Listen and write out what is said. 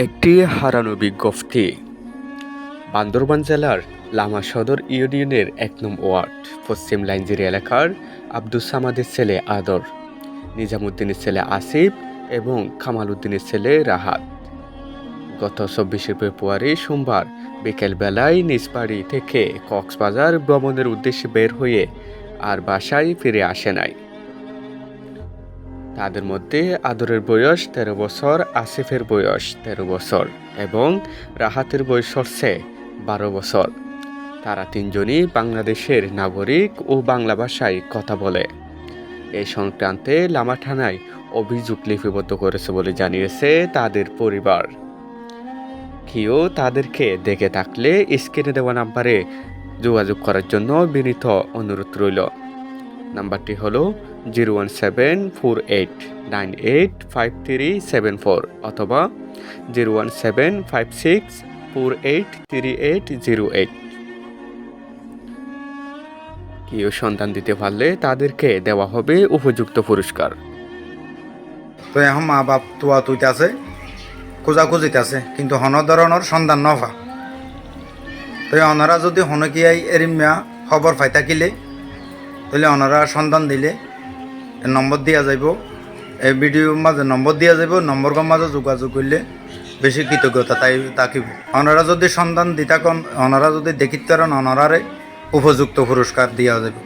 একটি হারানো বিজ্ঞপ্তি। বান্দরবান জেলার লামা সদর ইউনিয়নের ১ নং ওয়ার্ড পশ্চিম লাইনজিরি এলাকার আব্দুস সামাদের ছেলে আদর, নিজামুদ্দিনের ছেলে আসিফ এবং কামাল উদ্দিনের ছেলে রাহাত গত ২৪শে ফেব্রুয়ারি সোমবার বিকেলবেলায় নিজ বাড়ি থেকে কক্সবাজার ভ্রমণের উদ্দেশ্যে বের হয়ে আর বাসায় ফিরে আসে নাই। তাদের মধ্যে আদরের বয়স ১৩ বছর, আসিফের বয়স ১৩ বছর এবং রাহাতের বয়স হচ্ছে ১২ বছর। তারা তিনজনই বাংলাদেশের নাগরিক ও বাংলা ভাষায় কথা বলে। এই সংক্রান্তে লামা থানায় অভিযোগ লিপিবদ্ধ করেছে বলে জানিয়েছে তাদের পরিবার। কেউ তাদেরকে দেখে থাকলে স্ক্রিনে দেওয়া নাম্বারে যোগাযোগ করার জন্য বিনীত অনুরোধ রইল। নাম্বারটি হলো 01748985374 অথবা 01756483808। কেউ সন্ধান দিতে পারলে তাদেরকে দেওয়া হবে উপযুক্ত পুরস্কার। তো এখন মা বাপ তোয়া তুইতে আছে খোঁজাখুঁজিতে আছে, কিন্তু হন ধরনের সন্ধান নফা। তো ওনারা যদি হনকিয়াই এরিমিয়া খবর পাই থাকিলে তাহলে ওনারা সন্ধান দিলে নম্বর দিয়া যাইব, এই ভিডিওর মাঝে নম্বর দিয়া যাইব। নম্বরের মাঝে যোগাযোগ করলে বেশি কৃতজ্ঞতা তাই থাকিব। ওনারা যদি সন্ধান দিতা কন, ওনারা যদি দেখিতে পারেন, ওনারারে উপযুক্ত পুরস্কার দিয়া যাবে।